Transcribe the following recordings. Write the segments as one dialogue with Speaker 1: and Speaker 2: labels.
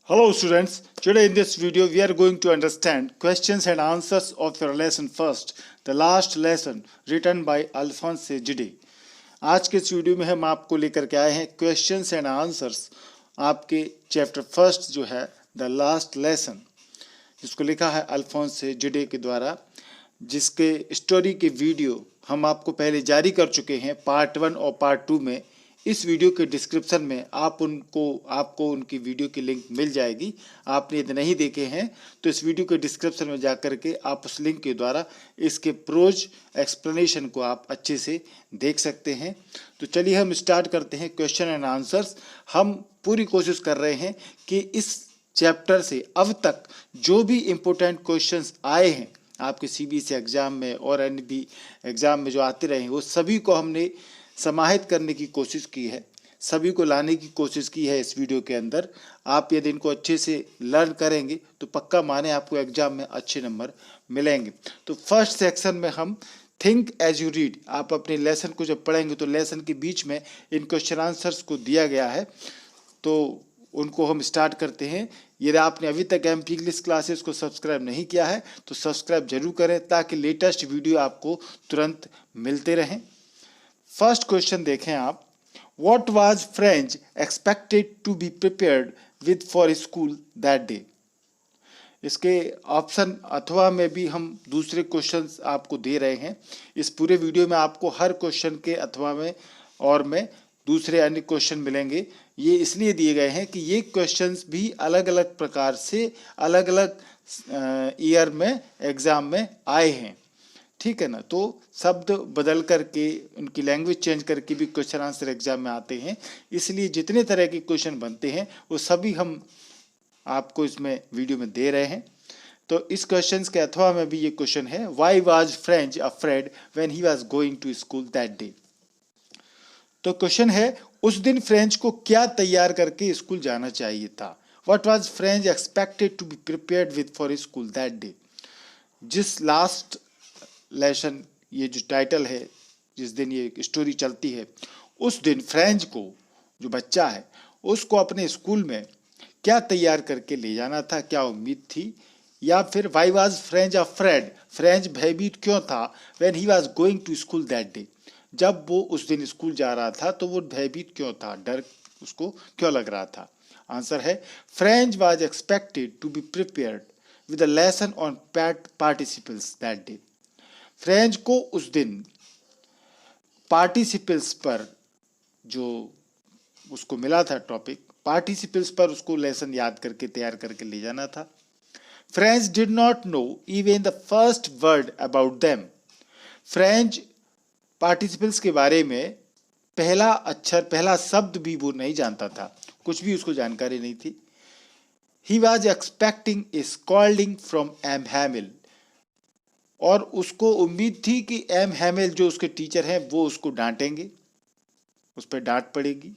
Speaker 1: Hello students, today in this video we are going to understand questions and answers of your lesson first, the last lesson written by Alphonse Gide. आज के इस video में हम आपको लेकर के आए हैं क्वेश्चंस एंड आंसर्स आपके चैप्टर फर्स्ट जो है द लास्ट लेसन, जिसको लिखा है अल्फोंस जिडे के द्वारा, जिसके स्टोरी के वीडियो हम आपको पहले जारी कर चुके हैं पार्ट 1 और पार्ट 2 में। इस वीडियो के डिस्क्रिप्शन में आपको उनकी वीडियो की लिंक मिल जाएगी। आपने यदि नहीं देखे हैं तो इस वीडियो के डिस्क्रिप्शन में जाकर के आप उस लिंक के द्वारा इसके प्रोज एक्सप्लेनेशन को आप अच्छे से देख सकते हैं। तो चलिए हम स्टार्ट करते हैं क्वेश्चन एंड आंसर्स। हम पूरी कोशिश कर रहे हैं कि इस चैप्टर से अब तक जो भी इम्पोर्टेंट क्वेश्चंस आए हैं आपके सीबीएसई एग्जाम में और अन्य भी एग्जाम में जो आते रहे हैं, वो सभी को हमने समाहित करने की कोशिश की है, सभी को लाने की कोशिश की है इस वीडियो के अंदर। आप यदि इनको अच्छे से लर्न करेंगे तो पक्का माने आपको एग्जाम में अच्छे नंबर मिलेंगे। तो फर्स्ट सेक्शन में हम थिंक एज यू रीड, आप अपने लेसन को जब पढ़ेंगे तो लेसन के बीच में इन क्वेश्चन आंसर्स को दिया गया है, तो उनको हम स्टार्ट करते हैं। यदि आपने अभी तक एमपी इंग्लिश क्लासेस को सब्सक्राइब नहीं किया है तो सब्सक्राइब जरूर करें ताकि लेटेस्ट वीडियो आपको तुरंत मिलते रहें। फर्स्ट क्वेश्चन देखें आप, what was Franz expected to be prepared with for school that day. इसके ऑप्शन अथवा में भी हम दूसरे क्वेश्चंस आपको दे रहे हैं। इस पूरे वीडियो में आपको हर क्वेश्चन के अथवा में और में दूसरे अन्य क्वेश्चन मिलेंगे। ये इसलिए दिए गए हैं कि ये क्वेश्चंस भी अलग अलग प्रकार से अलग अलग ईयर में एग्जाम में आए हैं, ठीक है ना। तो शब्द बदल करके उनकी लैंग्वेज चेंज करके भी क्वेश्चन आंसर एग्जाम में आते हैं, इसलिए जितने तरह के क्वेश्चन बनते हैं वो सभी हम आपको इसमें वीडियो में दे रहे हैं। तो इस क्वेश्चन के अथवा में भी ये क्वेश्चन है, why was Franz afraid when he was going to school that day. तो क्वेश्चन है, उस दिन फ्रेंच को क्या तैयार करके स्कूल जाना चाहिए था। What was Franz expected to be prepared with for school that day. जिस लास्ट लेसन, ये जो टाइटल है, जिस दिन ये स्टोरी चलती है, उस दिन फ्रेंच को, जो बच्चा है, उसको अपने स्कूल में क्या तैयार करके ले जाना था, क्या उम्मीद थी। या फिर why was Franz afraid, Franz भयभीत क्यों था, when he was going to school that day, जब वो उस दिन स्कूल जा रहा था तो वो भयभीत क्यों था, डर उसको क्यों लग रहा था। आंसर है, French was expected to be prepared with a lesson on participles that day. Franz को उस दिन पार्टिसिपल्स पर, जो उसको मिला था टॉपिक, पार्टिसिपल्स पर उसको लेसन याद करके तैयार करके ले जाना था। French did not know even the first word about them. French participles के बारे में पहला अक्षर, पहला शब्द भी वो नहीं जानता था, कुछ भी उसको जानकारी नहीं थी। He was expecting a scolding from M Hamel, और उसको उम्मीद थी कि एम हैमिल जो उसके टीचर हैं वो उसको डांटेंगे, उस पर डांट पड़ेगी।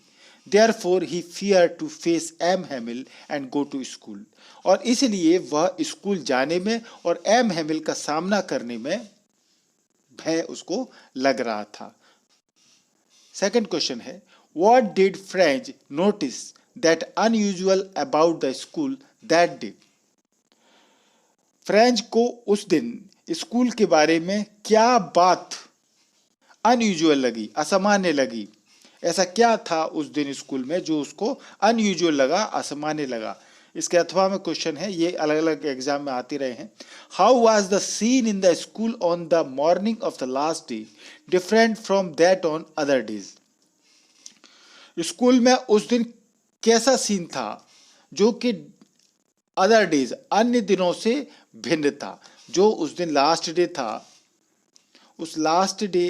Speaker 1: Therefore he feared to face M Hamel and go to school, और इसलिए वह स्कूल जाने में और एम हैमिल का सामना करने में भय उसको लग रहा था। सेकंड क्वेश्चन है, What did French notice that unusual about the school that day? French को उस दिन स्कूल के बारे में क्या बात अनयूजुअल लगी, असामान्य लगी। ऐसा क्या था उस दिन स्कूल में जो उसको अनयूजुअल लगा, असामान्य लगा। इसके अथवा में क्वेश्चन है, ये अलग अलग एग्जाम में आते रहे हैं। How was the seen in the school on the morning of the last day different from that on other days. School में उस दिन कैसा सीन था जो कि अदर डेज, अन्य दिनों से भिन्न था। जो उस दिन लास्ट डे था, उस लास्ट डे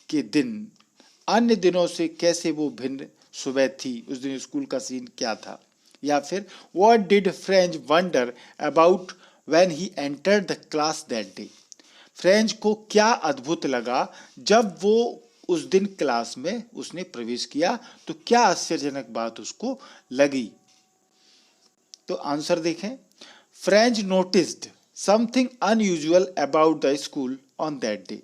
Speaker 1: के दिन अन्य दिनों से कैसे वो भिन्न सुबह थी, उस दिन स्कूल का सीन क्या था। या फिर what did French wonder about when he entered the class that day. Franz को क्या अद्भुत लगा जब वो उस दिन क्लास में उसने प्रवेश किया, तो क्या आश्चर्यजनक बात उसको लगी। तो आंसर देखें, French noticed something unusual about the school on that day.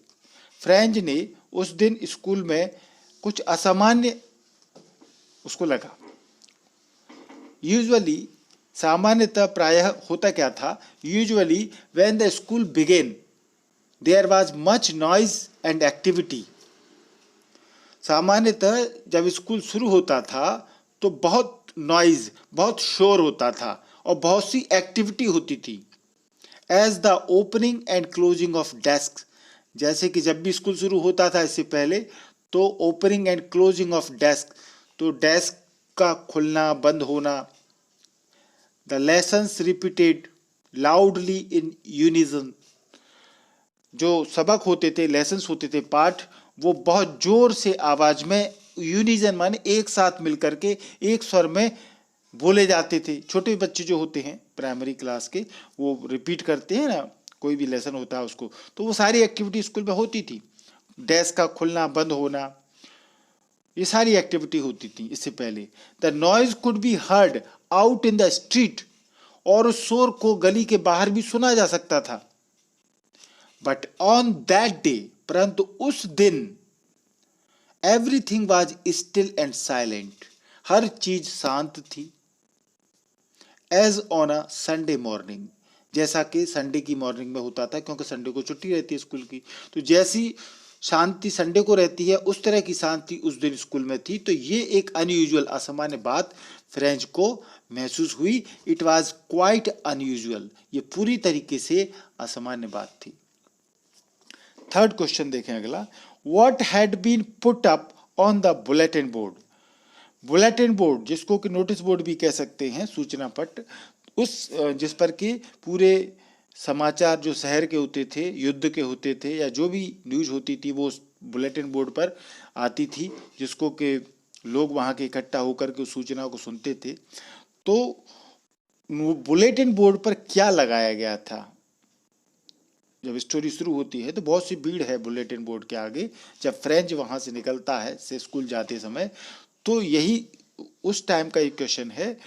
Speaker 1: French ने उस दिन स्कूल में कुछ असामान्य उसको लगा। यूजुअली सामान्यतः प्रायः होता क्या था, usually when the school began there was much noise and activity. सामान्यतः जब स्कूल शुरू होता था तो बहुत नॉइज, बहुत शोर होता था और बहुत सी एक्टिविटी होती थी। As the opening and closing of desk, जैसे कि जब भी स्कूल शुरू होता था इससे पहले तो opening and closing of desk, तो डेस्क का खुलना बंद होना। The lessons repeated loudly in unison, जो सबक होते थे, लेसन्स होते थे, पाठ, वो बहुत जोर से आवाज में, यूनिजन माने एक साथ मिलकर के एक स्वर में बोले जाते थे। छोटे बच्चे जो होते हैं प्राइमरी क्लास के, वो रिपीट करते हैं ना, कोई भी लेसन होता है उसको, तो वो सारी एक्टिविटी स्कूल में होती थी। डेस्क का खुलना बंद होना, ये सारी एक्टिविटी होती थी इससे पहले। The noise could be heard out in the street, और उस शोर को गली के बाहर भी सुना जा सकता था। बट ऑन दैट डे, परंतु उस दिन, everything was still and silent, हर चीज शांत थी। As on a Sunday morning, जैसा कि संडे की मॉर्निंग में होता था, क्योंकि संडे को छुट्टी रहती है स्कूल की, तो जैसी शांति संडे को रहती है उस तरह की शांति उस दिन स्कूल में थी। तो ये एक अनयूजुअल, असामान्य बात फ्रेंच को महसूस हुई। इट वॉज क्वाइट अनयूजुअल, ये पूरी तरीके से असामान्य बात थी। थर्ड क्वेश्चन देखें अगला, what had been put up on the bulletin board. Bulletin board, जिसको कि नोटिस बोर्ड भी कह सकते हैं, सूचना पट, उस जिस पर कि पूरे समाचार जो शहर के होते थे, युद्ध के होते थे, या जो भी न्यूज होती थी वो उस बुलेटिन बोर्ड पर आती थी, जिसको कि लोग वहाँ के इकट्ठा होकर के उस सूचना को सुनते थे। तो बुलेटिन बोर्ड पर क्या लगाया गया था, जब स्टोरी शुरू होती है तो बहुत सी भीड़ है बुलेटिन बोर्ड के आगे, जब फ्रेंच वहाँ से निकलता है से स्कूल जाते समय, तो यही उस टाइम का एक क्वेश्चन है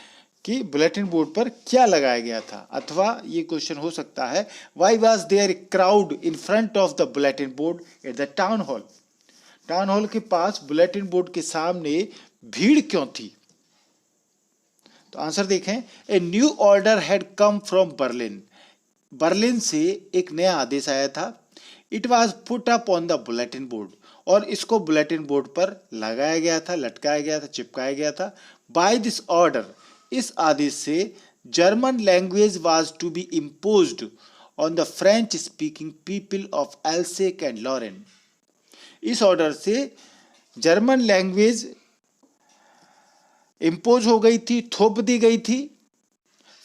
Speaker 1: कि बुलेटिन बोर्ड पर क्या लगाया गया था। अथवा ये क्वेश्चन हो सकता है, why was there a crowd in front of the bulletin board at the town hall. Town hall के पास बुलेटिन बोर्ड के सामने भीड़ क्यों थी। तो आंसर देखें, a new order had come from Berlin, Berlin से एक नया आदेश आया था। It was put up on the bulletin board, और इसको बुलेटिन बोर्ड पर लगाया गया था, लटकाया गया था, चिपकाया गया था। बाय दिस ऑर्डर, इस आदेश से, German language was to be imposed on the French speaking people of Alsace and Lorraine. इस ऑर्डर से जर्मन लैंग्वेज इम्पोज हो गई थी, थोप दी गई थी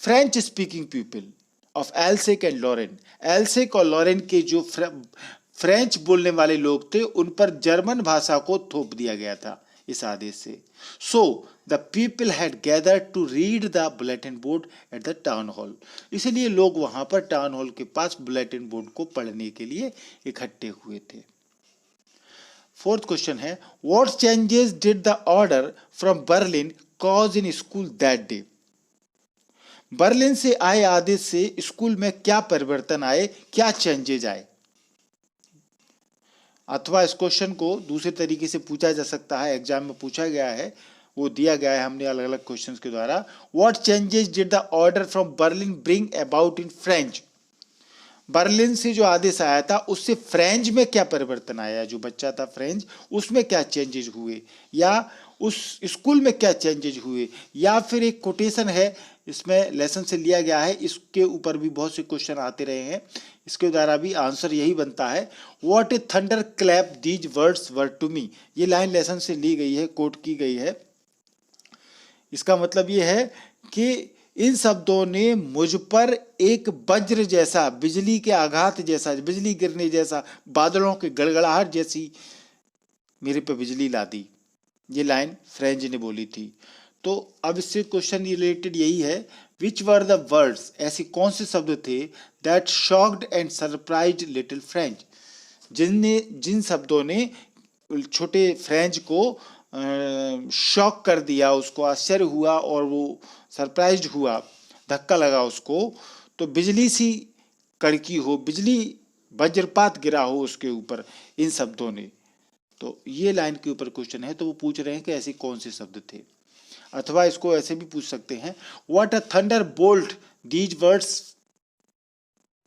Speaker 1: French speaking people of Alsace and Lorraine. Alsace और लॉरेन के जो फ्रेंच बोलने वाले लोग थे उन पर जर्मन भाषा को थोप दिया गया था इस आदेश से। So the people had gathered to read the bulletin board at the town hall, इसलिए लोग वहां पर टाउन हॉल के पास बुलेटिन बोर्ड को पढ़ने के लिए इकट्ठे हुए थे। फोर्थ क्वेश्चन है, what changes did the order from Berlin cause in school that day. Berlin से आए आदेश से स्कूल में क्या परिवर्तन आए, क्या चेंजेज आए। अथवा इस क्वेश्चन को दूसरे तरीके से पूछा जा सकता है, एग्जाम में पूछा गया है, वो दिया गया है हमने अलग अलग क्वेश्चंस के द्वारा। What changes did the order from Berlin bring about in French. Berlin से जो आदेश आया था उससे फ्रेंच में क्या परिवर्तन आया, जो बच्चा था फ्रेंच उसमें क्या चेंजेज हुए, या उस स्कूल में क्या चेंजेज हुए। या फिर एक कोटेशन है, इसमें लेसन से लिया गया है, इसके ऊपर भी बहुत से क्वेश्चन आते रहे हैं, इसके द्वारा भी आंसर यही बनता है, what a thunderclap these words were to me. ये लाइन लेसन से ली गई है, कोट की गई है। इसका मतलब ये है कि इन शब्दों ने मुझ पर एक वज्र जैसा, बिजली के आघात जैसा, बिजली गिरने जैसा, बादलों के गड़गड़ाहट जैसी मेरे पे बिजली ला दी। ये लाइन फ्रेंच ने बोली थी। तो अब इससे क्वेश्चन रिलेटेड यही है, विच वर द वर्ड्स, ऐसे कौन से शब्द थे, that shocked and surprised little French, जिन शब्दों ने छोटे फ्रेंच को शॉक कर दिया, उसको आश्चर्य हुआ और वो सरप्राइज्ड हुआ, धक्का लगा उसको। तो बिजली सी कड़की हो, बिजली वज्रपात गिरा हो उसके ऊपर इन शब्दों ने। तो ये लाइन के ऊपर क्वेश्चन है, तो वो पूछ रहे हैं कि ऐसे कौन से शब्द थे। अथवा इसको ऐसे भी पूछ सकते हैं, what a thunderbolt these words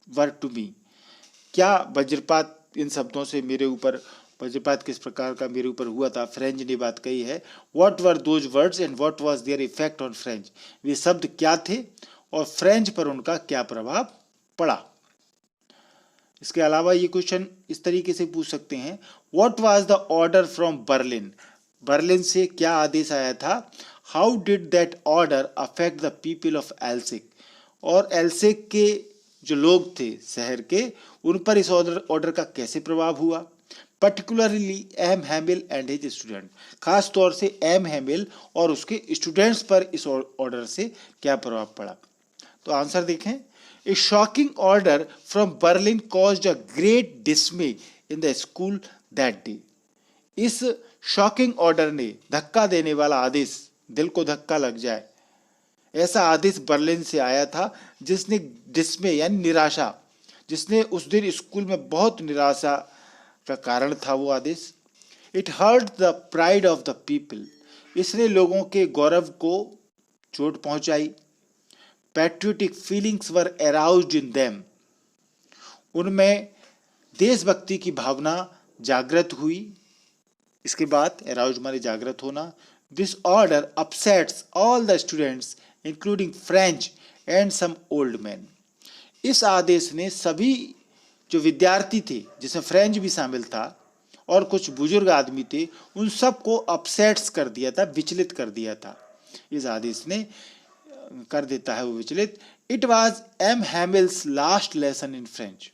Speaker 1: were to me. क्या वज्रपात इन शब्दों से मेरे ऊपर, वज्रपात किस प्रकार का मेरे ऊपर हुआ था। फ्रेंच ने बात कही है, what were those words and what was their effect on French. वे शब्द क्या थे और फ्रेंच पर उनका क्या प्रभाव पड़ा। इसके अलावा ये क्वेश्चन इस तरीके से पूछ सकते हैं, what was the order from Berlin. Berlin से क्या आदेश आया था। How did that order affect the people of Alsace. और एल्सिक के जो लोग थे शहर के, उन पर इस ऑर्डर का कैसे प्रभाव हुआ। Particularly M Hamel and his student, खास तौर से एम हैमिल और उसके स्टूडेंट्स पर इस ऑर्डर से क्या प्रभाव पड़ा। तो आंसर देखें, a shocking order from Berlin caused a great dismay in the school that day. इस शॉकिंग ऑर्डर ने, धक्का देने वाला आदेश, दिल को धक्का लग जाए ऐसा आदेश बर्लिन से आया था, जिसने डिसमे यानी निराशा, जिसने उस दिन स्कूल में बहुत निराशा का कारण था वो आदेश। It hurt the pride of the people, इसने लोगों के गौरव को चोट पहुंचाई। Patriotic feelings were aroused in them, उनमें देशभक्ति की भावना जागृत हुई। इसके बाद अराउज माने जागृत होना। This order upsets all the students including Franz and some old man. इस आदेश ने सभी जो विद्यार्थी थे, जिसमें फ्रेंच भी शामिल था और कुछ बुजुर्ग आदमी थे, उन सबको अपसेट्स कर दिया था, विचलित कर दिया था। इस आदेश ने कर देता है वो विचलित। It was M Hamel's last lesson in French,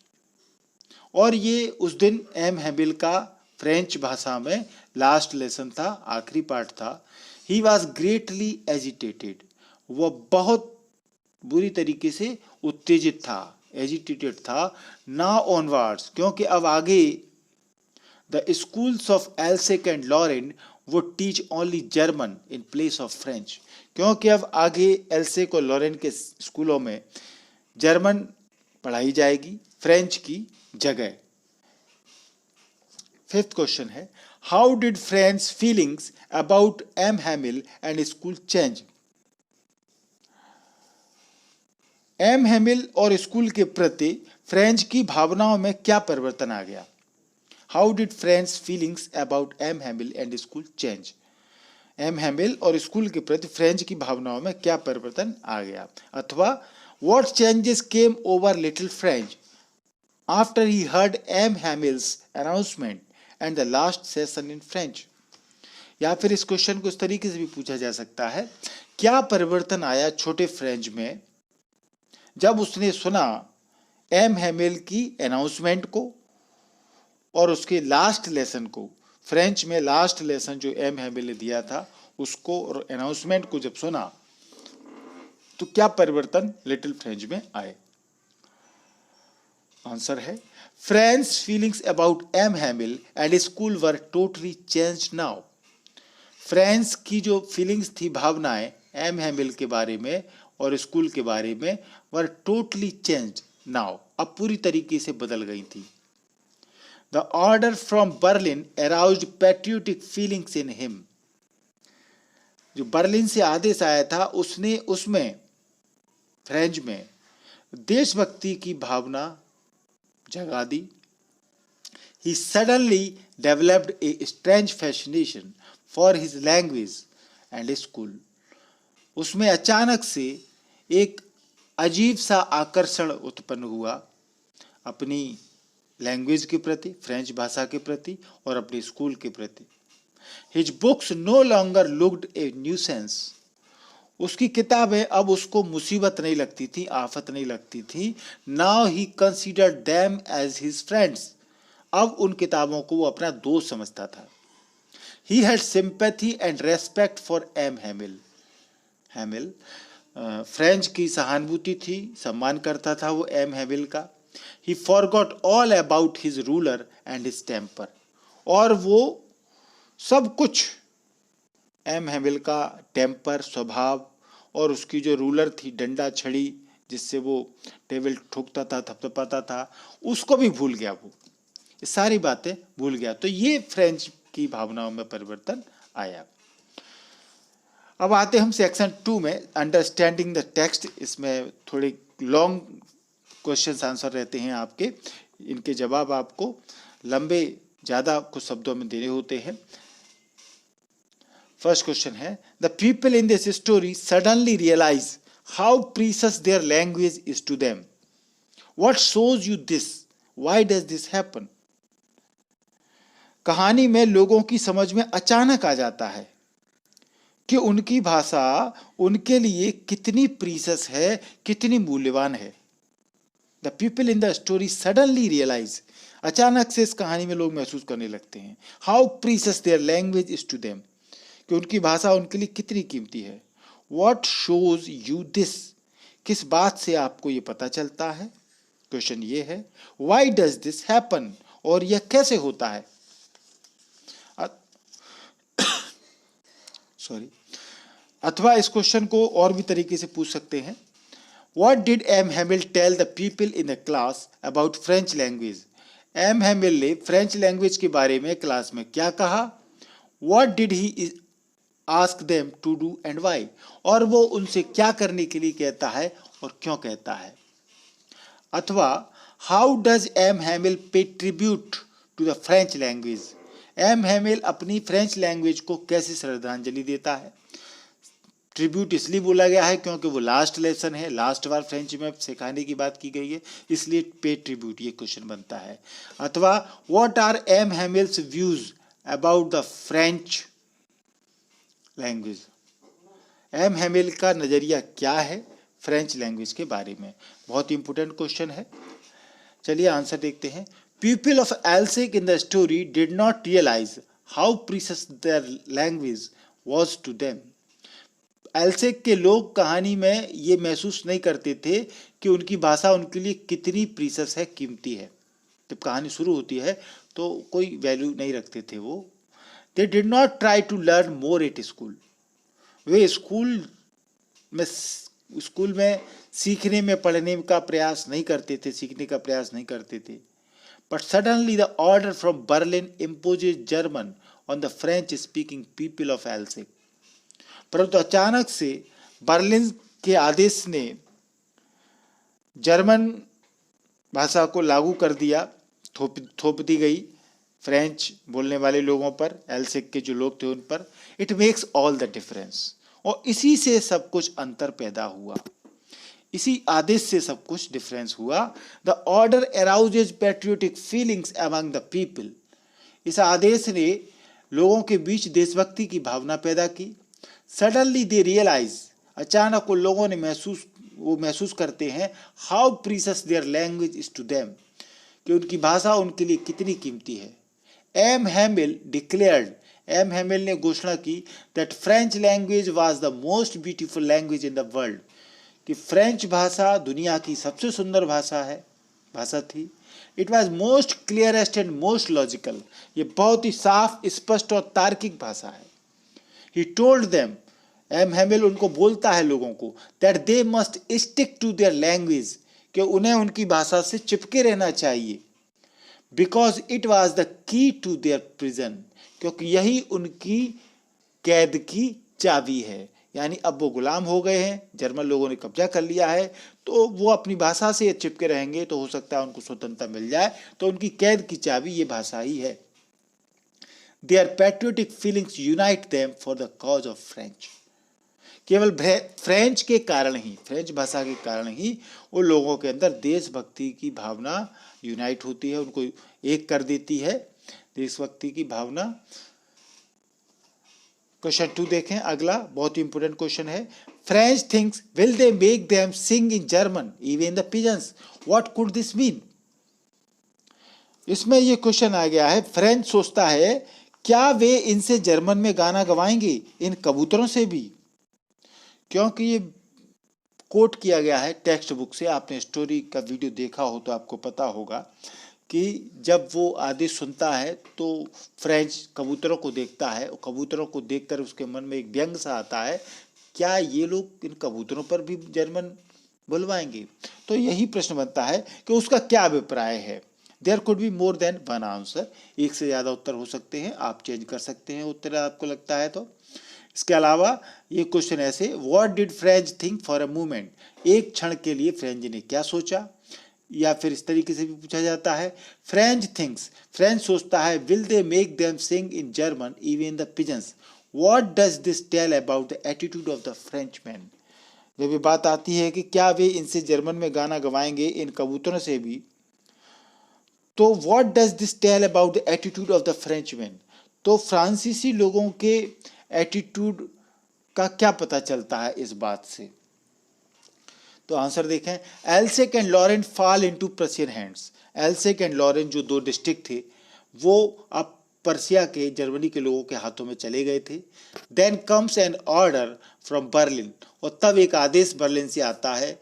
Speaker 1: और ये उस दिन एम हैमिल का फ्रेंच भाषा में लास्ट लेसन था, आखिरी पाठ था। ही वॉज ग्रेटली एजिटेटेड, वह बहुत बुरी तरीके से उत्तेजित था, एजिटेटेड था। नाउ ऑनवर्ड्स, क्योंकि अब आगे the schools of Alsace and Lorraine वो teach only German in place of French, क्योंकि अब आगे एल्सिक और लॉरेन के स्कूलों में जर्मन पढ़ाई जाएगी फ्रेंच की जगह। फिफ्थ क्वेश्चन है, how did French feelings about M Hamel and school change. M Hamel और स्कूल के प्रति फ्रेंच की भावनाओं में क्या परिवर्तन आ गया। How did French feelings about M Hamel and school change. M Hamel और स्कूल के प्रति फ्रेंच की भावनाओं में क्या परिवर्तन आ गया। अथवा what changes came over little French after he heard M Hamel's announcement and the last session in French. या फिर इस क्वेश्चन को इस तरीके से भी पूछा जा सकता है, क्या परिवर्तन आया छोटे फ्रेंच में जब उसने सुना एम हैमिल की अनाउंसमेंट को और उसके लास्ट लेसन को। फ्रेंच में लास्ट लेसन जो एम हैमिल ने दिया था उसको और अनाउंसमेंट को जब सुना तो क्या परिवर्तन लिटिल फ्रेंच में आए। आंसर है, Franz feelings about M Hamel and school were totally changed now. Franz की जो फीलिंग्स थी, भावनाएं एम हैमिल के बारे में और स्कूल के बारे में, वर टोटली चेंज्ड नाउ, अब पूरी तरीके से बदल गई थी। The order from Berlin aroused patriotic feelings in him. जो बर्लिन से आदेश आया था उसने उसमें फ्रेंच में देशभक्ति की भावना जगा दी। He suddenly developed a strange fascination for his language and school. उसमें अचानक से एक अजीब सा आकर्षण उत्पन्न हुआ अपनी लैंग्वेज के प्रति, फ्रेंच भाषा के प्रति और अपने स्कूल के प्रति। His books no longer looked a nuisance. उसकी किताबें अब उसको मुसीबत नहीं लगती थी, आफत नहीं लगती थी। Now he considered them as his friends. अब उन किताबों को वो अपना दोस्त समझता था। He had sympathy and respect for M. Hamil. हैमिल French की सहानुभूति थी, सम्मान करता था वो एम हैमिल का। He forgot all about his ruler and his temper. और वो सब कुछ एम हैमिल का टेम्पर, स्वभाव और उसकी जो रूलर थी, डंडा छड़ी जिससे वो टेबल ठोकता था, थपथपाता था, उसको भी भूल गया। वो ये सारी बातें भूल गया। तो ये फ्रेंच की भावनाओं में परिवर्तन आया। अब आते हम सेक्शन 2 में, अंडरस्टैंडिंग द टेक्स्ट। इसमें थोड़े लॉन्ग क्वेश्चन आंसर रहते हैं आपके, इनके जवाब आपको लंबे ज़्यादा कुछ शब्दों में देने होते हैं। फर्स्ट क्वेश्चन है, the people in this story suddenly realise how precious their language is to them. What shows you this? Why does this happen? कहानी में लोगों की समझ में अचानक आ जाता है कि उनकी भाषा उनके लिए कितनी प्रीशियस है, कितनी मूल्यवान है। The people in the story suddenly realise, अचानक से इस कहानी में लोग महसूस करने लगते हैं, how precious their language is to them, कि उनकी भाषा उनके लिए कितनी कीमती है। व्हाट शोज यू दिस, किस बात से आपको ये पता चलता है? क्वेश्चन ये है, व्हाई डज दिस हैपन, और यह कैसे होता है? सॉरी, अथवा इस क्वेश्चन को और भी तरीके से पूछ सकते हैं, what did M Hamel tell the people in the class about French language? M Hamel ने फ्रेंच लैंग्वेज के बारे में क्लास में क्या कहा? What did he ask them to do and why, और वो उनसे क्या करने के लिए कहता है और क्यों कहता है? अथवा how does M Hamel pay tribute to the French language? M Hamel अपनी फ्रेंच लैंग्वेज को कैसे श्रद्धांजलि देता है? ट्रिब्यूट इसलिए बोला गया है क्योंकि वो लास्ट लेसन है, लास्ट बार फ्रेंच में सिखाने की बात की गई है, इसलिए पे ट्रिब्यूट ये क्वेश्चन बनता है। अथवा what are M Hamel's views about the French language? M Hamel का नजरिया क्या है फ्रेंच लैंग्वेज के बारे में? बहुत इंपॉर्टेंट क्वेश्चन है। चलिए आंसर देखते हैं। People of Alsace in the story did not realise how precious their language was to them. Alsace के लोग कहानी में ये महसूस नहीं करते थे कि उनकी भाषा उनके लिए कितनी प्रीशियस है, कीमती है। जब कहानी शुरू होती है तो कोई वैल्यू नहीं रखते थे वो। They did not try to learn more at school, वे स्कूल में सीखने में, पढ़ने का प्रयास नहीं करते थे, सीखने का प्रयास नहीं करते थे। But suddenly the order from Berlin imposes German on the French speaking people of Alsace. परंतु अचानक से बर्लिन के आदेश ने जर्मन भाषा को लागू कर दिया, थोप दी गई फ्रेंच बोलने वाले लोगों पर, एल्सेक के जो लोग थे उन पर। It makes all the difference, और इसी से सब कुछ अंतर पैदा हुआ, इसी आदेश से सब कुछ डिफरेंस हुआ। The order arouses patriotic feelings among the people, इस आदेश ने लोगों के बीच देशभक्ति की भावना पैदा की। सडनली दे रियलाइज, अचानक उन लोगों ने महसूस करते हैं, how precious their language is to them, कि उनकी भाषा उनके लिए कितनी कीमती है। M Hamel declared, M Hamel ने घोषणा की, that French language was the most beautiful language in the world, कि फ्रेंच भाषा दुनिया की सबसे सुंदर भाषा थी। It was most clearest and most logical, ये बहुत ही साफ, स्पष्ट और तार्किक भाषा है। He told them, M Hamel उनको बोलता है लोगों को, that they must stick to their language, कि उन्हें उनकी भाषा से चिपके रहना चाहिए। Because it was the key to their prison, क्योंकि यही उनकी कैद की चाबी है। यानी अब वो गुलाम हो गए हैं, जर्मन लोगों ने कब्जा कर लिया है, तो वो अपनी भाषा से चिपके रहेंगे तो हो सकता है उनको स्वतंत्रता मिल जाए। तो उनकी कैद की चाबी ये भाषा ही है। Their patriotic feelings unite them for the cause of French, केवल फ्रेंच के कारण ही, फ्रेंच भाषा के कारण ही उन लोगों के अंदर देशभक्ति की भावना यूनाइट होती है, उनको एक कर देती है देशभक्ति की भावना। क्वेश्चन 2 देखें, अगला बहुत ही इंपोर्टेंट क्वेश्चन है। French thinks will they make them sing in German even the pigeons, what could this mean? इसमें ये क्वेश्चन आ गया है, फ्रेंच सोचता है क्या वे इनसे जर्मन में गाना गवाएंगे, इन कबूतरों से भी? क्योंकि ये कोट किया गया है टेक्स्ट बुक से, आपने स्टोरी का वीडियो देखा हो तो आपको पता होगा कि जब वो आदेश सुनता है तो फ्रेंच कबूतरों को देखता है, कबूतरों को देखकर उसके मन में एक व्यंग सा आता है, क्या ये लोग इन कबूतरों पर भी जर्मन बुलवाएंगे? तो यही प्रश्न बनता है कि उसका क्या अभिप्राय है। There could be more than one answer, एक से ज़्यादा उत्तर हो सकते हैं, आप चेंज कर सकते हैं उत्तर आपको लगता है तो। इसके अलावा ये क्वेश्चन ऐसे, what did French think for a moment, एक क्षण के लिए फ्रेंच ने क्या सोचा। या फिर इस तरीके से भी पूछा जाता है, फ्रेंच थिंक्स, फ्रेंच सोचता है, will they make them sing in German even the pigeons, what does this tell about the attitude of the French man. जब ये बात आती है कि क्या वे इनसे जर्मन में गाना गवाएंगे इन कबूतरों से भी, तो what does this tell about the attitude of the French man, तो फ्रांसीसी लोगों के एटीट्यूड का क्या पता चलता है इस बात से। तो आंसर देखें, Alsace and Lorraine fall into Prussian hands, Alsace and Lorraine जो दो डिस्ट्रिक्ट थे वो अब पर्सिया के, जर्मनी के लोगों के हाथों में चले गए थे। Then comes an order from Berlin, और तब एक आदेश बर्लिन से आता है,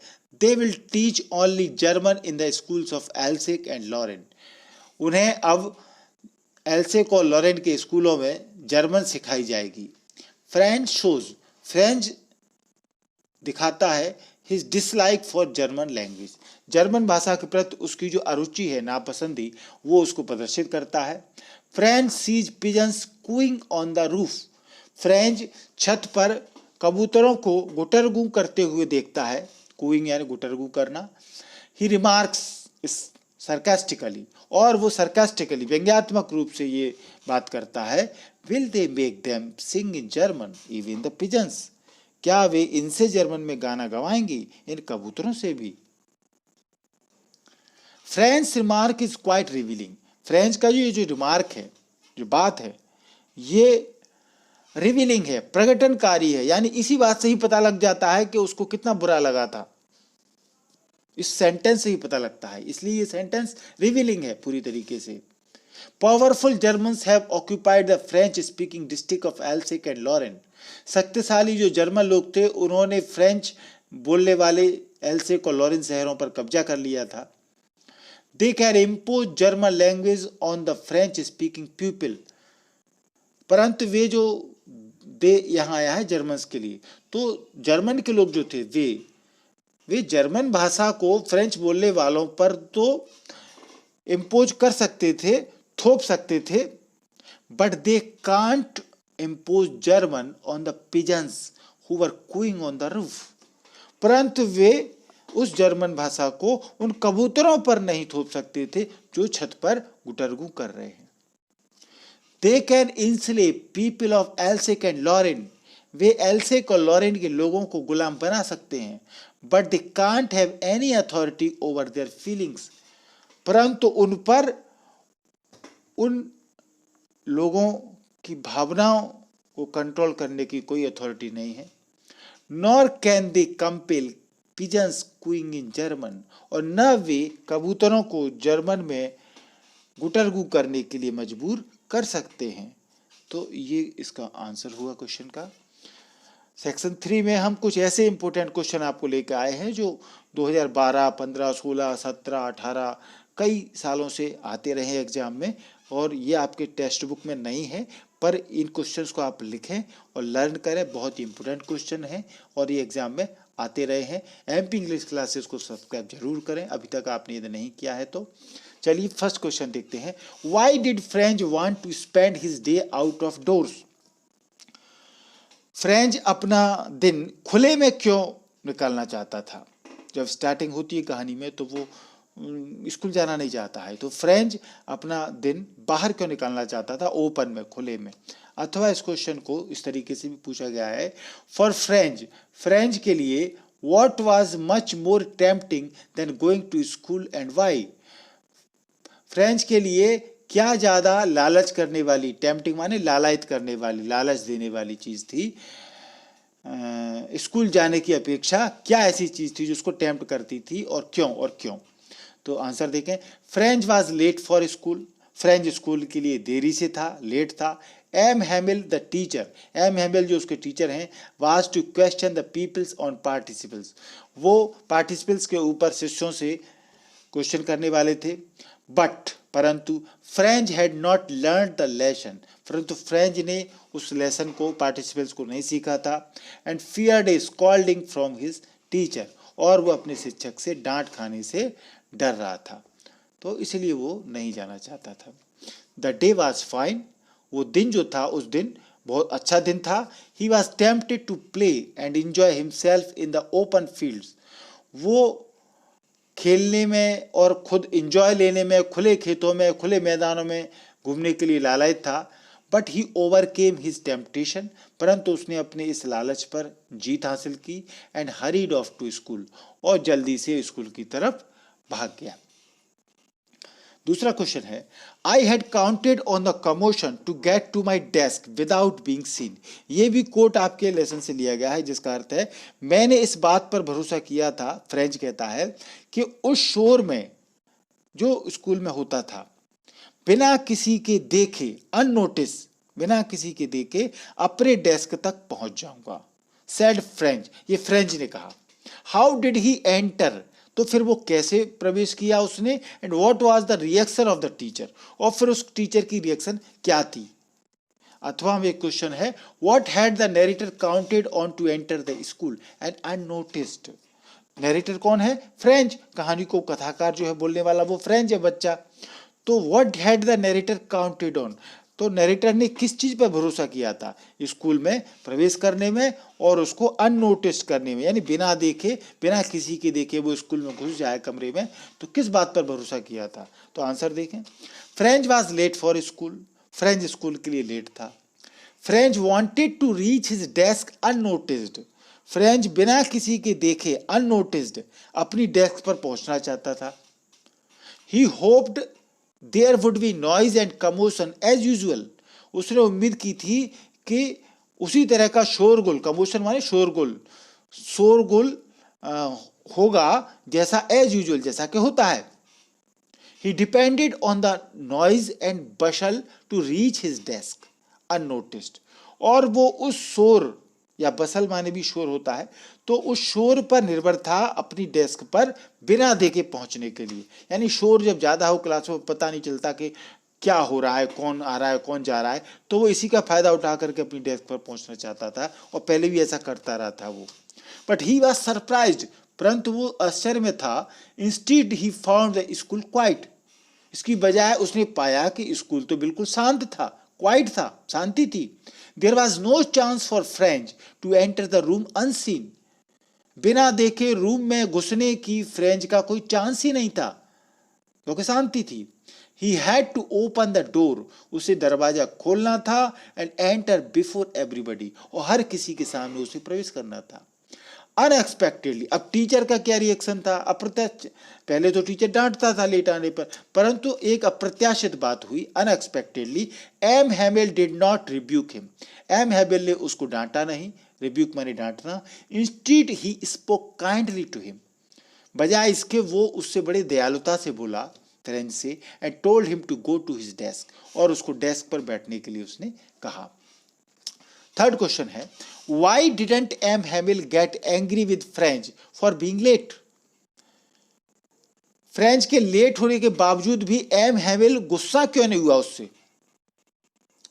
Speaker 1: they will teach only German in the schools of Alsace and Lorraine, उन्हें अब एल्सेक और लॉरेंट के स्कूलों में जर्मन सिखाई जाएगी। फ्रेंच शोज, फ्रेंच दिखाता है his dislike for German language, German भाषा के प्रति उसकी जो अरुचि है, नापसंदी, वो उसको प्रदर्शित करता है। French sees pigeons cooing on the roof, French छत पर कबूतरों को गुटरगू करते हुए देखता है, कूइंग यानी गुटरगू करना। ही रिमार्क्स सरकास्टिकली, और वो सरकास्टिकली व्यंग्यात्मक रूप से ये बात करता है, will they make them sing in German even the pigeons, क्या वे इनसे जर्मन में गाना गवाएंगी इन कबूतरों से भी। French remark is quite revealing, French का ये जो रिमार्क है, जो बात है, ये रिवीलिंग है, प्रकटनकारी है, यानी इसी बात से ही पता लग जाता है कि उसको कितना बुरा लगा था, इस सेंटेंस से ही पता लगता है, इसलिए ये सेंटेंस रिवीलिंग है पूरी तरीके से। Powerful Germans have occupied the French speaking district of Alsace and Lorraine, शक्तिशाली जो जर्मन लोग थे उन्होंने फ्रेंच बोलने वाले एल्सेक और लॉरेंट शहरों पर कब्जा कर लिया था। They can impose German language on the French speaking people, परंतु वे जो दे यहाँ आया है जर्मन्स के लिए, तो जर्मन के लोग जो थे वे जर्मन भाषा को फ्रेंच बोलने वालों पर तो इम्पोज कर सकते थे, थोप सकते थे, but they can't impose German on the pigeons who were cooing on the roof, परंतु वे उस जर्मन भाषा को उन कबूतरों पर नहीं थोप सकते थे जो छत पर गुटरगू कर रहे हैं। They can enslave people of Alsace and Lorraine, वे एल्सेक और लॉरेंट के लोगों को गुलाम बना सकते हैं, but they can't have any authority over their feelings, परंतु उन पर उन लोगों की भावनाओं को कंट्रोल करने की कोई अथॉरिटी नहीं है। Nor can they compel pigeons cooing in German, और न वे कबूतरों को जर्मन में गुटरगू करने के लिए मजबूर कर सकते हैं। तो ये इसका आंसर हुआ क्वेश्चन का। सेक्शन 3 में हम कुछ ऐसे इंपॉर्टेंट क्वेश्चन आपको लेकर आए हैं जो 2012, 15, 16, 17, 18 कई सालों से आते रहे एग्जाम में, और ये आपके टेक्स्ट बुक में नहीं है, पर इन क्वेश्चंस को आप लिखें और लर्न करें, बहुत ही इंपॉर्टेंट क्वेश्चन है और ये एग्जाम में आते रहे हैं। एमपी इंग्लिश क्लासेस को सब्सक्राइब जरूर करें अभी तक आपने यदि नहीं किया है तो। चलिए फर्स्ट क्वेश्चन देखते हैं, why did French want to spend his day out of doors, French अपना दिन खुले में क्यों निकालना चाहता था। जब स्टार्टिंग होती है कहानी में तो वो स्कूल जाना नहीं चाहता है, तो फ्रेंच अपना दिन बाहर क्यों निकालना चाहता था, ओपन में, खुले में। अथवा इस क्वेश्चन को इस तरीके से भी पूछा गया है, फॉर फ्रेंच, फ्रेंच के लिए what was much more tempting than going to school and why, French के लिए क्या ज़्यादा लालच करने वाली, टेम्पटिंग माने लालच करने वाली, लालच देने वाली चीज़ थी स्कूल जाने की अपेक्षा, क्या ऐसी चीज़ थी जो उसको टेम्प्ट करती थी और क्यों। तो आंसर देखें, French was late for school, French school के लिए देरी से था, लेट था। M Hamel the teacher, M Hamel जो उसके टीचर हैं, was to question the pupils on participles, वो पार्टिसिपल्स के ऊपर शिष्यों से क्वेश्चन करने वाले थे। बट परंतु French had not learn the lesson, परंतु फ्रेंच ने उस लेसन को, पार्टिसिपल्स को नहीं सीखा था। And feared A scolding from his teacher, और वो अपने शिक्षक से डांट खाने से डर रहा था, तो इसलिए वो नहीं जाना चाहता था। द डे वॉज फाइन, वो दिन जो था उस दिन बहुत अच्छा दिन था। He was tempted to play and enjoy himself in the open fields. वो खेलने में और खुद एंजॉय लेने में, खुले खेतों में, खुले मैदानों में घूमने के लिए लालच था। But he overcame his temptation, परंतु उसने अपने इस लालच पर जीत हासिल की। And hurried off to school, और जल्दी से स्कूल की तरफ भाग गया। दूसरा क्वेश्चन है, I had counted on the commotion to get to my desk without being seen. ये भी कोट आपके लेसन से लिया गया है, जिसका अर्थ है मैंने इस बात पर भरोसा किया था, फ्रेंच कहता है, कि उस शोर में जो स्कूल में होता था, बिना किसी के देखे, अननोटिस, बिना किसी के देखे अपने डेस्क तक पहुंच जाऊंगा। सेड फ्रेंच, ये फ्रेंच ने कहा। हाउ डिड ही एंटर, तो फिर वो कैसे प्रवेश किया उसने। And what was the reaction of the teacher, और फिर उस टीचर की रिएक्शन क्या थी। अथवा हम एक क्वेश्चन है, what had the narrator counted on to enter the school and unnoticed. Narrator कौन है, फ्रेंच, कहानी को कथाकार जो है बोलने वाला वो फ्रेंच है बच्चा। तो what had the narrator counted on, तो नरेटर ने किस चीज पर भरोसा किया था, स्कूल में प्रवेश करने में और उसको अननोटिस करने में, यानी बिना देखे, बिना किसी के देखे वो स्कूल में घुस जाए कमरे में, तो किस बात पर भरोसा किया था। तो आंसर देखें, French was late for school, French school के लिए लेट था। French wanted to reach his desk unnoticed, French बिना किसी के देखे, अननोटिस्ड, अपनी डेस्क पर पहुंचना चाहता था। He hoped there would be noise and commotion as usual, उसने उम्मीद की थी कि उसी तरह का शोरगुल, कमोशन माने शोरगुल, शोरगुल होगा जैसा एज यूजुअल, जैसा कि होता है। He depended on the noise and bustle to reach his desk unnoticed, और वो उस शोर, या बसल माने भी शोर होता है, तो उस शोर पर निर्भर था अपनी डेस्क पर बिना देखे पहुंचने के लिए। यानी शोर जब ज्यादा हो क्लास में, पता नहीं चलता कि क्या हो रहा है, कौन आ रहा है, कौन जा रहा है, तो वो इसी का फायदा उठा करके अपनी डेस्क पर पहुंचना चाहता था, और पहले भी ऐसा करता रहा था वो। बट ही वॉज सरप्राइज्ड, परंतु वो आश्चर्य में था। Instead he found the school quite, इसकी बजाय उसने पाया कि स्कूल तो बिल्कुल शांत था, क्वाइट था, शांति थी। There was no chance for French to enter the room unseen, बिना देखे रूम में घुसने की फ्रेंच का कोई चांस ही नहीं था, क्योंकि शांति थी। He had to open the door, उसे दरवाजा खोलना था, एंड एंटर बिफोर एवरीबडी, और हर किसी के सामने उसे प्रवेश करना था। अनएक्सपेक्टेडली, अब टीचर का क्या रिएक्शन था, अप्रत्याशित। पहले तो टीचर डांटता था लेट आने पर, परंतु एक अप्रत्याशित बात हुई, unexpectedly. M Hamel did not rebuke him, M Hamel ने उसको डांटा नहीं, रिब्यूक माने डांटना। Instead he spoke kindly to him, बजाय इसके वो उससे बड़े दयालुता से बोला, फ्रेंच से, and told him to go to his desk, और उसको डेस्क पर बैठने के लिए उसने कहा। थर्ड क्वेश्चन है, why didn't M Hamel get angry with French for being late. French के लेट होने के बावजूद भी एम हैमिल गुस्सा क्यों नहीं हुआ उससे।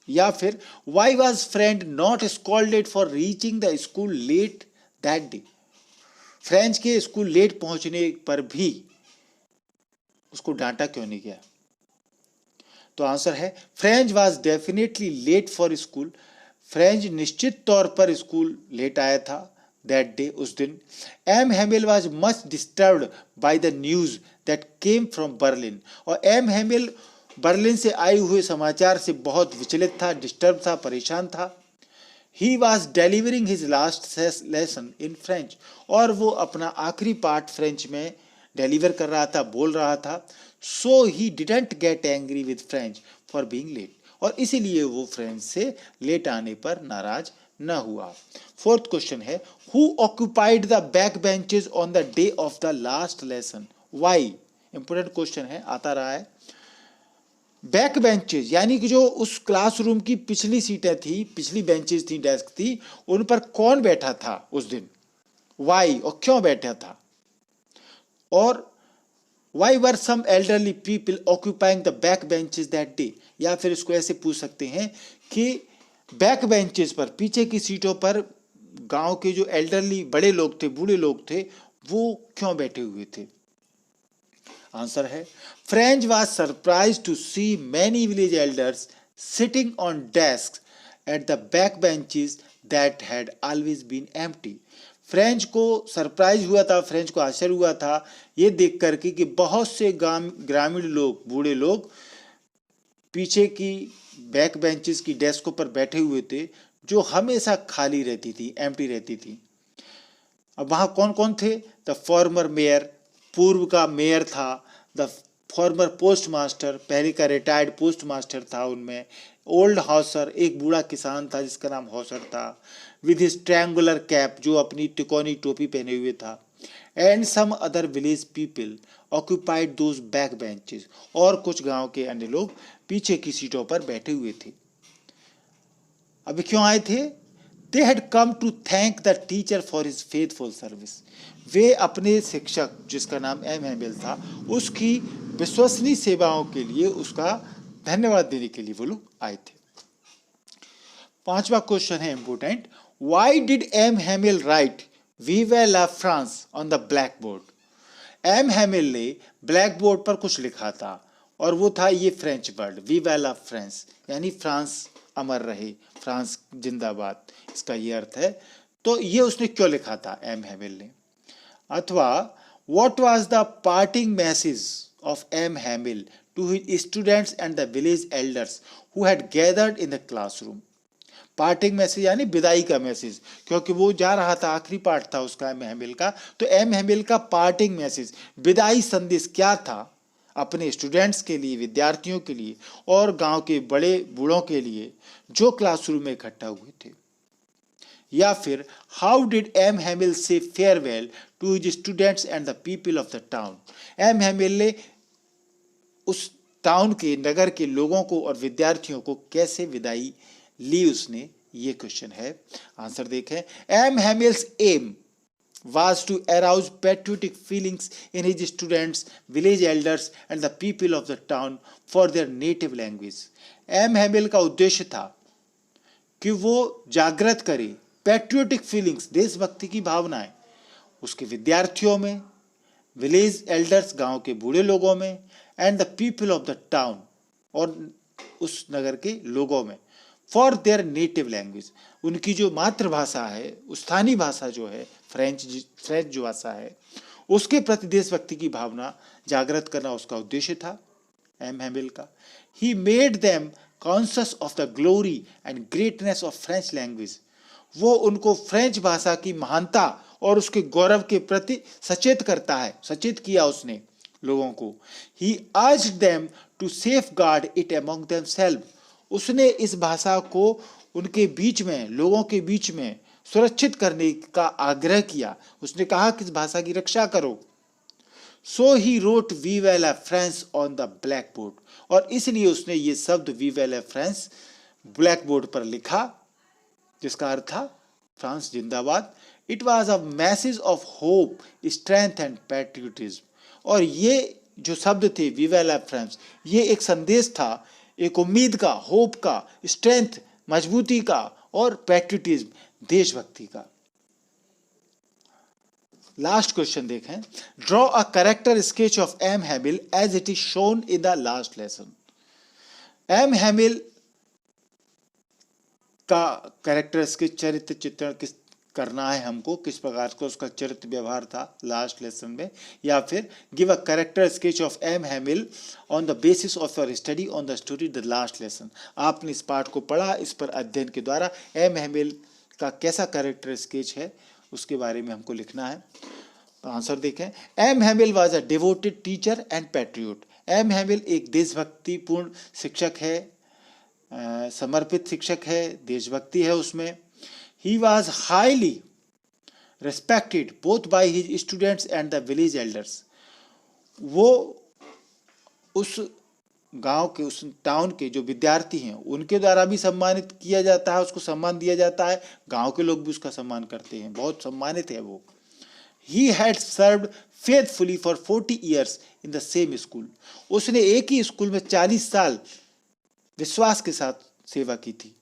Speaker 1: या फिर why was friend not scolded for reaching the school let that day, French के स्कूल लेट पहुंचने पर भी उसको डांटा क्यों नहीं गया। तो आंसर है, French was definitely let for school, French निश्चित तौर पर स्कूल लेट आया था दैट डे, उस दिन। M Hamel was much disturbed by the news that came from Berlin, और एम हैमिल बर्लिन से आए हुए समाचार से बहुत विचलित था, डिस्टर्ब था, परेशान था। He was delivering his last lesson in French, और वो अपना आखिरी पार्ट फ्रेंच में डिलीवर कर रहा था, बोल रहा था। So he didn't get angry with French for being late, और इसीलिए वो फ्रेंच से लेट आने पर नाराज न हुआ। फोर्थ क्वेश्चन है, who occupied the back benches on the day of the last lesson, why. Important question है, आता रहा है। बैक बेंचेज यानी कि जो उस क्लासरूम की पिछली सीटें थी, पिछली बेंचेज थी, डेस्क थी, उन पर कौन बैठा था उस दिन, वाई, और क्यों बैठा था। और why were some elderly people occupying the back benches that day, या फिर इसको ऐसे पूछ सकते हैं कि बैक बेंचेज पर, पीछे की सीटों पर गांव के जो एल्डरली बड़े लोग थे, बूढ़े लोग थे, वो क्यों बैठे हुए थे। आंसर है, French was surprise to see many village elders sitting on desk at the back benches that had always been empty. French को सरप्राइज हुआ था, फ्रेंच को आश्चर्य हुआ था ये देख करके कि बहुत से ग्रामीण लोग, बूढ़े लोग पीछे की बैक बेंचेस की डेस्कों पर बैठे हुए थे जो हमेशा खाली रहती थी, एम्प्टी रहती थी। अब वहां कौन कौन थे? द फॉर्मर मेयर, पूर्व का मेयर था। द फॉर्मर पोस्ट मास्टर, पहले का रिटायर्ड पोस्ट मास्टर था उनमें। ओल्ड हॉसर, एक बूढ़ा किसान था जिसका नाम हॉसर था। विद हिज ट्रायंगुलर कैप, जो अपनी तिकोनी टोपी पहने हुए था। And some other village people occupied those back benches, और कुछ गांव के अन्य लोग पीछे की सीटों पर बैठे हुए थे। अभी क्यों आए थे? They had come to thank the teacher for his faithful service. वे अपने शिक्षक, जिसका नाम एम हैमिल था, उसकी विश्वसनीय सेवाओं के लिए उसका धन्यवाद देने के लिए वो लोग आए थे। 5वां क्वेश्चन है important. Why did M Hamel write Vive la France on the blackboard? M Hamel ने ब्लैक बोर्ड पर कुछ लिखा था और वो था ये French word Vive la France, यानी फ्रांस अमर रहे, फ्रांस जिंदाबाद, इसका ये अर्थ है। तो ये उसने क्यों लिखा था एम हैमिल ने? अथवा what was the parting message of M Hamel to his students and the village elders who had gathered in the classroom? Parting message यानी विदाई का मैसेज, क्योंकि वो जा रहा था, आखिरी पार्ट था उसका एम हैमिल का। तो एम हैमिल का पार्टिंग मैसेज, विदाई संदेश क्या था अपने स्टूडेंट्स के लिए, विद्यार्थियों के लिए और गांव के बड़े बूढ़ों के लिए जो क्लासरूम में इकट्ठा हुए थे? या फिर how did M Hamel say farewell to his students and the people of the town? M Hamel ने उस टाउन के, नगर के लोगों को और विद्यार्थियों को कैसे विदाई ली उसने? ये क्वेश्चन है। आंसर देखें। M Hamel's aim was to arouse patriotic feelings in his students, village elders and the people of the town for their native language. M Hamel का उद्देश्य था कि वो जागृत करे पैट्रियोटिक फीलिंग्स, देशभक्ति की भावनाएं उसके विद्यार्थियों में, विलेज एल्डर्स, गांव के बूढ़े लोगों में, and the people of the town, और उस नगर के लोगों में, फॉर देयर नेटिव लैंग्वेज, उनकी जो मातृभाषा है, स्थानीय भाषा जो है फ्रेंच जो भाषा है, उसके प्रति देशभक्ति की भावना जागृत करना उसका उद्देश्य था एम हैमिल का। He made them conscious of the glory and greatness of French language, वो उनको फ्रेंच भाषा की महानता और उसके गौरव के प्रति सचेत करता है, सचेत किया उसने लोगों को। He urged them to safeguard it among themself, उसने इस भाषा को उनके बीच में, लोगों के बीच में सुरक्षित करने का आग्रह किया। उसने कहा कि इस भाषा की रक्षा करो। सो ही रोट विवे ला France on the blackboard, और इसलिए उसने ये शब्द विवे ला फ्रांस ब्लैक बोर्ड पर लिखा, जिसका अर्थ था फ्रांस जिंदाबाद। It was a message of hope, strength and patriotism, और ये जो शब्द थे विवे ला फ्रांस, ये एक संदेश था, एक उम्मीद का, होप का, स्ट्रेंथ, मजबूती का, और पैट्रियोटिज्म, देशभक्ति का। लास्ट क्वेश्चन देखें। Draw a character sketch of M Hamel as it is shown in the last lesson. M Hamel का कैरेक्टर स्केच, चरित्र चित्रण किस करना है हमको, किस प्रकार का उसका चरित्र व्यवहार था लास्ट लेसन में, या फिर give a character sketch of M Hamel on the basis of your study on the story the last lesson. आपने इस पाठ को पढ़ा, इस पर अध्ययन के द्वारा एम हैमिल का कैसा कैरेक्टर स्केच है उसके बारे में हमको लिखना है। आंसर देखें। M Hamel was a devoted teacher and patriot. M Hamel एक देशभक्तिपूर्ण शिक्षक है, समर्पित शिक्षक है, देशभक्ति है उसमें। He was highly respected both by his students and the village elders. वो उस गांव के, उस टाउन के जो विद्यार्थी हैं उनके द्वारा भी सम्मानित किया जाता है, उसको सम्मान दिया जाता है, गांव के लोग भी उसका सम्मान करते हैं, बहुत सम्मानित है वो। He had served faithfully for 40 years in the same school. उसने एक ही स्कूल में 40 साल विश्वास के साथ सेवा की थी।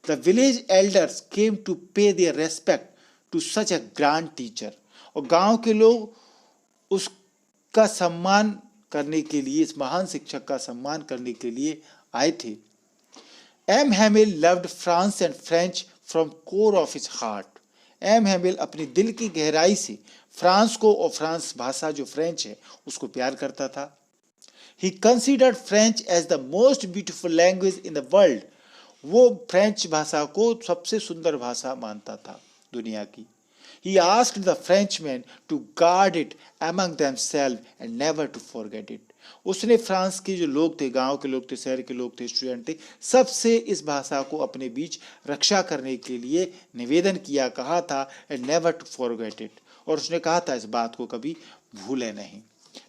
Speaker 1: The village elders came to pay their respect to such a grand teacher. और गांव के लोग उसका सम्मान करने के लिए, इस महान शिक्षक का सम्मान करने के लिए आए थे। M Hamel loved France and French from core of his heart. M Hamel अपनी दिल की गहराई से फ्रांस को और फ्रांस भाषा जो फ्रेंच है उसको प्यार करता था। He considered French as the most beautiful language in the world. वो फ्रेंच भाषा को सबसे सुंदर भाषा मानता था दुनिया की। He asked the Frenchmen to guard it among themselves and never to forget it. उसने फ्रांस के जो लोग थे, गांव के लोग थे, शहर के लोग थे, स्टूडेंट थे, सबसे इस भाषा को अपने बीच रक्षा करने के लिए निवेदन किया, कहा था and never to forget it. और उसने कहा था इस बात को कभी भूले नहीं।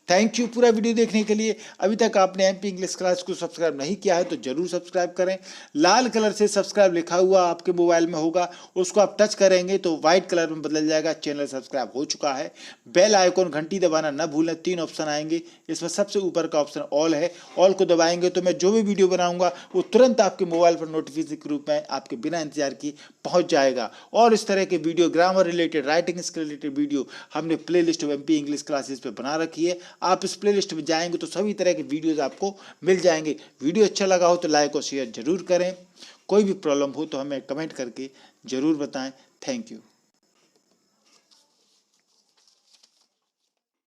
Speaker 1: थैंक यू पूरा वीडियो देखने के लिए। अभी तक आपने एमपी इंग्लिश क्लास को सब्सक्राइब नहीं किया है तो जरूर सब्सक्राइब करें। लाल कलर से सब्सक्राइब लिखा हुआ आपके मोबाइल में होगा, उसको आप टच करेंगे तो व्हाइट कलर में बदल जाएगा, चैनल सब्सक्राइब हो चुका है। बेल आइकॉन घंटी दबाना न भूलें। 3 ऑप्शन आएंगे, इसमें सबसे ऊपर का ऑप्शन ऑल है। ऑल को दबाएंगे तो मैं जो भी वीडियो बनाऊंगा वो तुरंत आपके मोबाइल पर नोटिफिकेशन के रूप में आपके बिना इंतजार किए पहुंच जाएगा। और इस तरह के video, grammar related, writing skill related video हमने playlist MP English classes पे बना रखी है। आप इस प्लेलिस्ट में जाएंगे तो सभी तरह के वीडियोस आपको मिल जाएंगे। वीडियो अच्छा लगा हो तो लाइक और शेयर जरूर करें। कोई भी प्रॉब्लम हो तो हमें कमेंट करके जरूर बताएं। Thank you.